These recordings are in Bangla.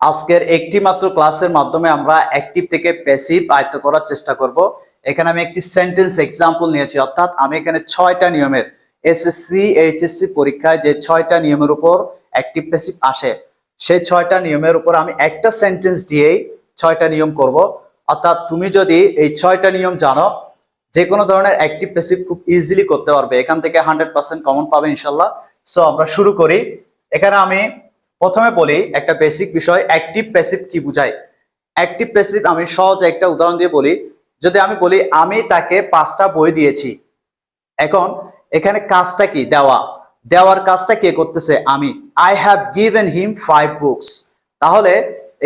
আজকের একটি মাত্র ক্লাসের মাধ্যমে আমরা অ্যাক্টিভ থেকে প্যাসিভ আয়ত্ত করার চেষ্টা করব। এখানে আমি একটি সেন্টেন্স এক্সাম্পল নিয়েছি, অর্থাৎ আমি এখানে 6টা নিয়মের এসএসসি এইচএসসি পরীক্ষায় যে 6টা নিয়মের উপর অ্যাক্টিভ প্যাসিভ আসে, সেই 6টা নিয়মের উপর আমি একটা সেন্টেন্স দিয়েই 6টা নিয়ম করব। অর্থাৎ তুমি যদি এই 6টা নিয়ম জানো, যে কোনো ধরনের অ্যাক্টিভ প্যাসিভ খুব ইজিলি করতে পারবে। এখান থেকে 100% কমন পাবে ইনশাল্লাহ। সো আমরা শুরু করি। এখানে আমি প্রথমে বলি একটা বেসিক বিষয়, অ্যাক্টিভ প্যাসিভ কি বোঝায়। অ্যাক্টিভ প্যাসিভ আমি সহজ একটা উদাহরণ দিয়ে বলি। যদি আমি বলি আমি তাকে 5টা বই দিয়েছি, এখন এখানে কাজটা কি? দেওয়া। দেওয়ার কাজটা কে করতেছে? আমি। I have given him 5 books. তাহলে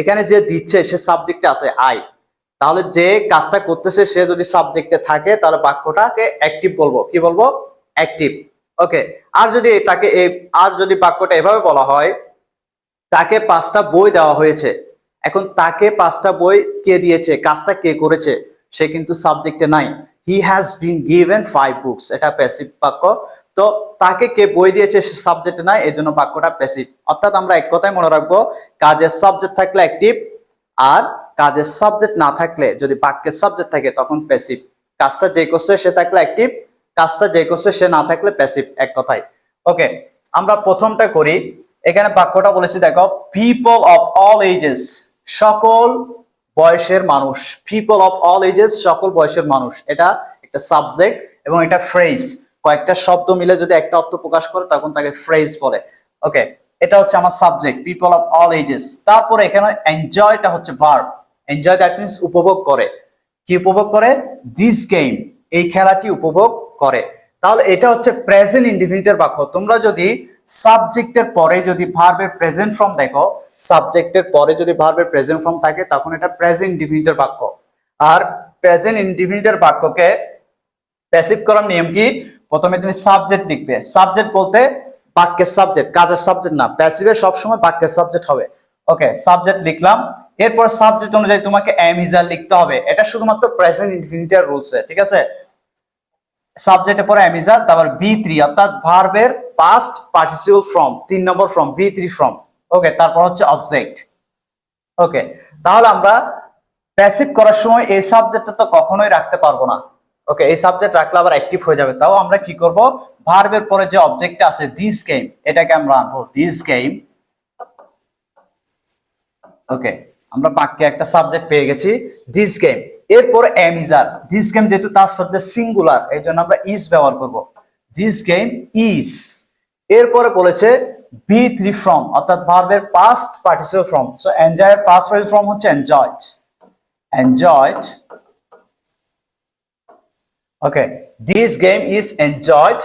এখানে যে দিচ্ছে সে সাবজেক্টে আছে আই। তাহলে যে কাজটা করতেছে সে যদি সাবজেক্টে থাকে তাহলে বাক্যটাকে অ্যাক্টিভ বলবো। কি বলবো? অ্যাক্টিভ। ওকে। আর যদি বাক্যটা এভাবে বলা হয়, তাকে 5টা বই দেওয়া হয়েছে, এখন তাকে 5টা বই কে দিয়েছে, কাজটা কে করেছে, সে কিন্তু সাবজেক্টে নাই। He has been given 5 books, এটা প্যাসিভ বাক্য। তো তাকে কে বই দিয়েছে সে সাবজেক্টে নাই, এই জন্য বাক্যটা প্যাসিভ। অর্থাৎ আমরা এক কথায় মনে রাখবো, কাজের সাবজেক্ট থাকলে অ্যাক্টিভ, আর কাজের সাবজেক্ট না থাকলে, যদি বাক্যের সাবজেক্ট থাকে তখন প্যাসিভ। কাজটা যে করছে সে থাকলে অ্যাক্টিভ, কাজটা যে করছে সে না থাকলে প্যাসিভ, এক কথায়। ওকে, আমরা প্রথমটা করি। এখানে বাক্যটা বলেছি, দেখো, পিপল অফ অল এজেস, সকল বয়সের মানুষ। পিপল অফ অল এজেস, সকল বয়সের মানুষ, এটা একটা সাবজেক্ট এবং এটা ফ্রেজ। কয়েকটা শব্দ মিলে যদি একটা অর্থ প্রকাশ করে তখন তাকে ফ্রেজ বলে। ওকে, এটা হচ্ছে আমার subject, people of all edges. তারপরে এখানে এনজয়টা হচ্ছে ভার্ব। এনজয় দ্যাট মিনস উপভোগ করে। কি উপভোগ করে? দিস গেম, এই খেলাটি উপভোগ করে। তাহলে এটা হচ্ছে প্রেজেন্ট ইনডিফিনিটের বাক্য। তোমরা যদি সাবজেক্টের পরে যদি ভার্বের প্রেজেন্ট ফর্ম দেখো, সাবজেক্টের পরে যদি ভার্বের প্রেজেন্ট ফর্ম থাকে তখন এটা প্রেজেন্ট ইনডিফিনিটের বাক্য। আর প্রেজেন্ট ইনডিফিনিটের বাক্যকে প্যাসিভ করার নিয়ম কি? প্রথমে তুমি সাবজেক্ট লিখবে। সাবজেক্ট বলতে বাক্যের সাবজেক্ট, কাজের সাবজেক্ট না। প্যাসিভে সবসময় বাক্যের সাবজেক্ট হবে। ওকে, সাবজেক্ট লিখলাম। এরপর সাবজেক্ট অনুযায়ী তোমাকে এম ইজ আর লিখতে হবে। এটা শুধুমাত্র প্রেজেন্ট ইনফিনিটির রুলসে, ঠিক আছে? সাবজেক্টের পরে এম ইজ আর, তারপর বি থ্রি, অর্থাৎ ভার্বের পাস্ট পার্টিসিপল ফর্ম, 3 নম্বর ফর্ম, বি থ্রি ফর্ম। ওকে, তারপর হচ্ছে অবজেক্ট। ওকে, তাহলে আমরা প্যাসিভ করার সময় এই সাবজেক্টটা তো কখনোই রাখতে পারবো না। ওকে, এই সাবজেক্ট রাখলে আবার অ্যাক্টিভ হয়ে যাবে। তাও আমরা কি করব, ভার্বের পরে যে অবজেক্টটা আছে দিস গেম, এটাকে আমরা আনবো দিস গেম। ওকে, আমরা বাক্যে একটা সাবজেক্ট পেয়ে গেছি, দিস গেম। এরপর am is are, this game যেহেতু তার সাবজেক্ট সিঙ্গুলার, এই জন্য আমরা ইজ ব্যবহার করব। This game is. এরপরে বলেছে বি থ্রি ফর্ম, অর্থাৎ ভার্বের পাস্ট পার্টিসিপল ফর্ম। সো এনজয়ের পাস্ট পার্টিসিপল ফর্ম হচ্ছে enjoyed. Enjoyed. Okay, this game is enjoyed.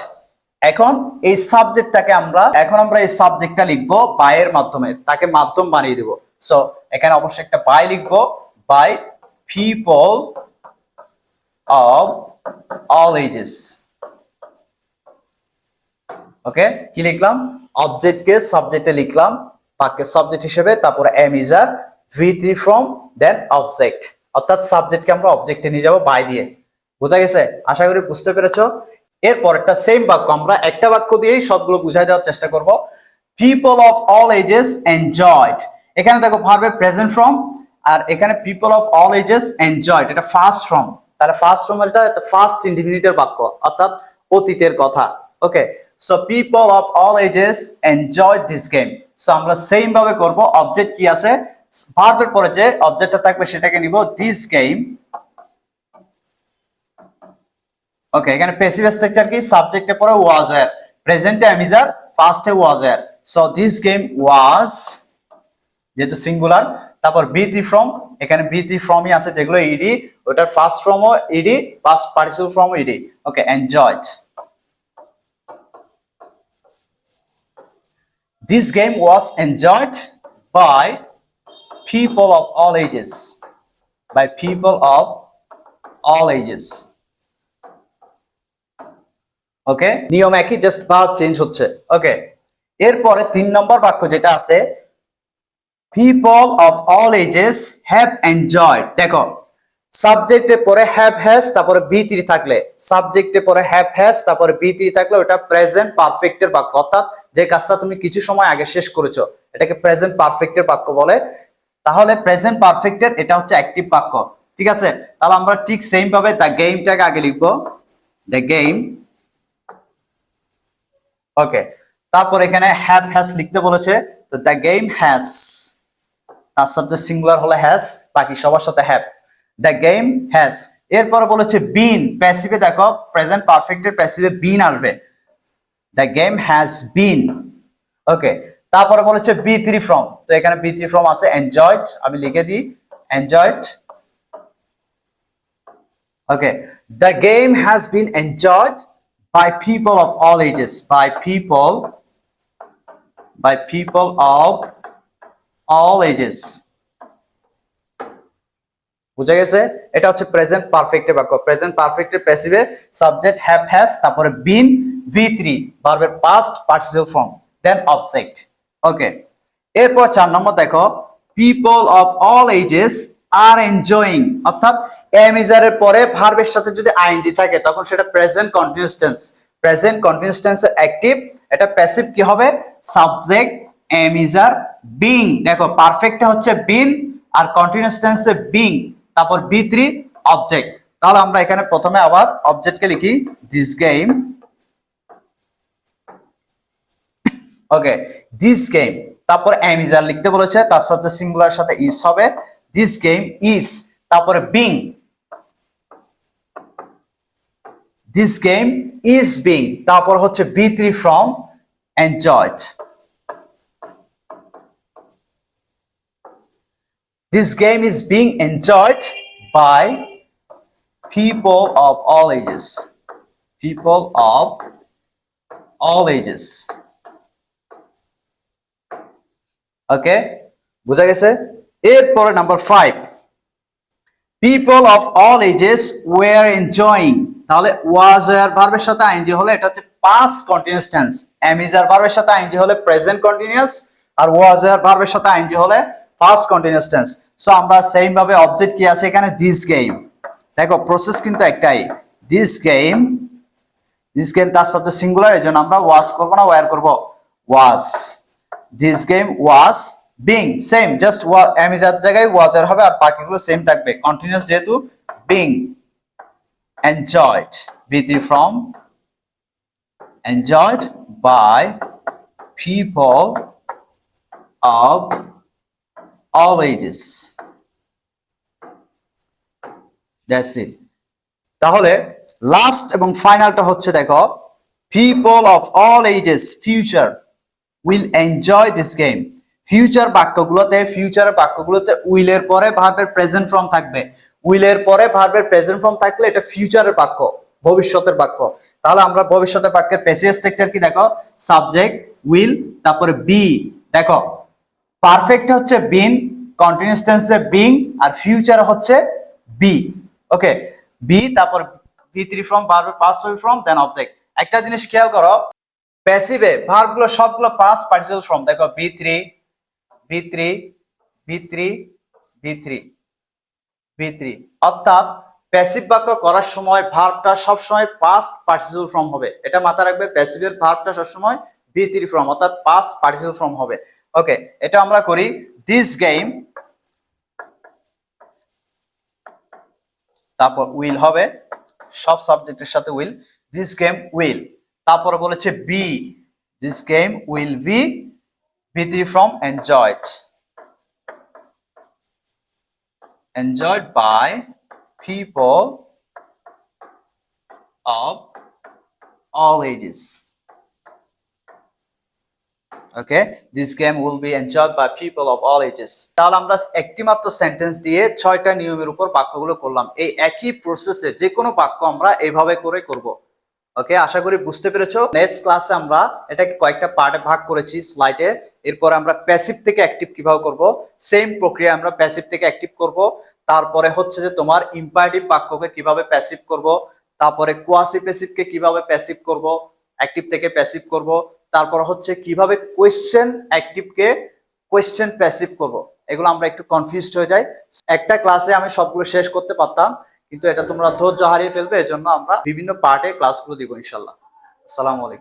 এখন এই সাবজেক্টটাকে এখন আমরা এই সাবজেক্টটা লিখবো বাই এর মাধ্যমে, তাকে মাধ্যম বানিয়ে দিব। সো এখানে অবশ্যই একটা বাই লিখবো, by people of all ages. Okay, কি লিখলাম? অবজেক্টকে সাবজেক্টে লিখলাম বাক্যের সাবজেক্ট হিসেবে, তারপরে am is are, V three from, then object. অর্থাৎ সাবজেক্টকে আমরা অবজেক্টে নিয়ে যাবো বাই দিয়ে। বোঝা গেছে? আশা করি বুঝতে পেরেছো। এরপর একটা সেম বাক্য, আমরা একটা বাক্য দিয়েই সবগুলো বুঝাই দেওয়ার চেষ্টা করব। People of all ages enjoyed. এখানে দেখো ভার্বের প্রেজেন্ট ফর্ম, আর এখানে people of all ages enjoyed, এটা ফার্স্ট ফর্ম। তাহলে ফার্স্ট ফর্ম, এটা ফার্স্ট ইনডিফিনিটের বাক্য, অর্থাৎ অতীতের কথা। Okay, so people of all ages enjoyed this game. So আমরা সেম ভাবে করব। অবজেক্ট কি আছে? ভার্বের পরে যে অবজেক্টটা থাকবে সেটাকে নিব দিস গেম। ওকে, এখানে প্যাসিভ স্ট্রাকচার কি? সাবজেক্টের পরে ওয়াজ ওয়্যার, প্রেজেন্টে এম ইজ আর, পাস্টে was were. So this game was, যেহেতু সিঙ্গুলার। তারপর বি থ্রি ফর্ম, এখানে বি থ্রি ফর্মই আছে যেগুলো ইডি, ওটার ফার্স্ট ফর্মও ইডি, পাস্ট পার্টিসিপল ফর্মও ED. Okay, enjoyed. This game was enjoyed by people of all ages. By people of all ages. ওকে, নিয়ম একই, জাস্ট ভার্ব চেঞ্জ হচ্ছে। ওকে, এরপরে 3 নম্বর বাক্য যেটা আছে, people of all edges have enjoyed. দেখো, সাবজেক্টের পরে হ্যাভ হ্যাজ, তারপরে বি থ্রি থাকলে, সাবজেক্টের পরে হ্যাভ হ্যাজ, তারপরে বি থ্রি থাকলে ওটা প্রেজেন্ট পারফেক্টের বাক্য। অর্থাৎ যে কাজটা তুমি কিছু সময় আগে শেষ করেছো, এটাকে প্রেজেন্ট পারফেক্টের বাক্য বলে। তাহলে প্রেজেন্ট পারফেক্টের এটা হচ্ছে অ্যাক্টিভ বাক্য, ঠিক আছে। তাহলে আমরা ঠিক সেম ভাবে দ্য গেমটাকে আগে লিখবো, দ্য গেম। ওকে, তারপর এখানে হ্যাভ হ্যাজ লিখতে বলেছে, তো দ্য গেম হ্যাজ, তার সাবজেক্ট সিঙ্গুলার হলে হ্যাজ, বাকি সবার সাথে হ্যাভ। The game has. এরপরে বলেছে বিন, প্যাসিভে দেখো প্রেজেন্ট পারফেক্টের প্যাসিভে বিন আসবে, দ্য গেম হ্যাজ বিন। ওকে, তারপরে বলেছে বি থ্রি ফ্রম, তো এখানে বি থ্রি ফ্রম আছে এনজয়েড, আমি লিখে দিই enjoyed. Okay, the game has been enjoyed by people of all ages, by people of all ages। বুঝা গেছে? এটা হচ্ছে প্রেজেন্ট পারফেক্টের বাক্য। প্রেজেন্ট পারফেক্টের প্যাসিভে সাবজেক্ট হ্যাভ হ্যাজ, তারপরে বিন, V3 ভার্বের past participle form, then object. Okay, এরপর 4 নম্বর দেখো, people of all ages are enjoying, অর্থাৎ এম ইজারের পরে ভার্বের সাথে যদি আইএনজি থাকে তখন সেটা present continuous tense. Present continuous টেন্সের অ্যাক্টিভ, এটা প্যাসিভ কি হবে? Subject am is are being. দেখো পারফেক্টে হচ্ছে বিন আর কন্টিনিউয়াস টেন্সে বিং, তারপর V3 অবজেক্ট। তাহলে আমরা এখানে প্রথমে আবার অবজেক্টকে লিখি this game. Okay, this game, তারপর এম ইজ আর লিখতে বলেছে, তার সাথে সিঙ্গুলার সাথে ইজ হবে, দিস গেম ইজ, তারপরে being, this game is being, তারপর হচ্ছে V3 form enjoyed. This game is being enjoyed by people of all ages. People of all ages. Okay? বুঝা গেছে? এরপরে number 5. People of all ages were enjoying. তাহলে was এর ভার্বের সাথে আইএনজি হলে এটা হচ্ছে past continuous tense. am is এর ভার্বের সাথে আইএনজি হলে present continuous, আর was এর ভার্বের সাথে আইএনজি হলে past continuous tense. সো আমরা সেম ভাবে অবজেক্ট কি আছে এখানে, দিস গেম। দেখো প্রসেস কিন্তু একটাই, দিস গেম, দিস গেম তার সাথে সিঙ্গুলার, এজন্য আমরা ওয়াজ করব না, ওয়্যার করব was. This game was being, same, just am is এর জায়গায় ওয়াজ এর হবে আর বাকিগুলো সেম থাকবে, কন্টিনিউয়াস যেহেতু being. Enjoyed, V3 from enjoyed by people of all ages. That's it. তাহলে লাস্ট এবং ফাইনালটা হচ্ছে দেখো, people of all ages future will enjoy this game. Future বাক্যগুলোতে উইল এর পরে ভার্বের প্রেজেন্ট ফর্ম থাকবে। উইল এর পরে ভার্বের প্রেজেন্ট ফর্ম থাকলে এটা ফিউচারের বাক্য, ভবিষ্যতের বাক্য। তাহলে আমরা ভবিষ্যতের বাক্যের প্যাসিভ স্ট্রাকচার কি দেখো, সাবজেক্ট উইল, তারপরে বি। দেখো পারফেক্ট হচ্ছে বিন, কন্টিনিউয়াস টেন্সে বিং, আর ফিউচার হচ্ছে বি। ওকে, বি, তারপর V3 form verb past form, then object. একটা জিনিস খেয়াল করো, প্যাসিভে ভার্বগুলো সবগুলো পাস্ট পার্টিসিপল ফর্ম। দেখো V3 V3 V3 V3 V3, অর্থাৎ প্যাসিভ বাক্য করার সময় ভার্বটা সবসময় পাস্ট পার্টিসিপল ফর্ম হবে, এটা মাথায় রাখবে। প্যাসিভের ভার্বটা সবসময় V3 ফর্ম অর্থাৎ পাস্ট পার্টিসিপল ফর্ম হবে। ওকে, এটা আমরা করি, দিস গেম, তারপর উইল হবে, সব সাবজেক্টের সাথে উইল, দিস গেম উইল, তারপরে বলেছে be, this game will be, V3 form enjoyed, enjoyed by people of all ages. Okay, this game will be enjoyed by people of all ages. তাহলে আমরা একটি মাত্র সেন্টেন্স দিয়ে 6টা নিয়মের উপর বাক্যগুলো করলাম। এই একই প্রসেসে যে কোনো বাক্য আমরা এইভাবে করে করব। ওকে, আশা করি বুঝতে পেরেছো। নেক্সট ক্লাসে আমরা এটাকে কয়েকটা পার্টে ভাগ করেছি স্লাইডে। এরপর আমরা প্যাসিভ থেকে অ্যাক্টিভ কিভাবে করব, সেম প্রক্রিয়া আমরা প্যাসিভ থেকে অ্যাক্টিভ করব। তারপরে হচ্ছে যে তোমার ইম্পারেটিভ বাক্যকে কিভাবে প্যাসিভ করব, তারপরে কোয়াসি প্যাসিভকে কিভাবে প্যাসিভ করব, অ্যাক্টিভ থেকে প্যাসিভ করব। তারপর হচ্ছে কিভাবে কোয়েশ্চেন অ্যাক্টিভকে কোয়েশ্চেন প্যাসিভ করব। এগুলো আমরা একটু কনফিউজড হয়ে যাই। একটা ক্লাসে আমি সবগুলো শেষ করতে পারতাম, কিন্তু এটা তোমরা ধৈর্য হারিয়ে ফেলবে, এজন্য আমরা বিভিন্ন পার্টে ক্লাসগুলো দিব ইনশাল্লাহ। আসসালামু আলাইকুম।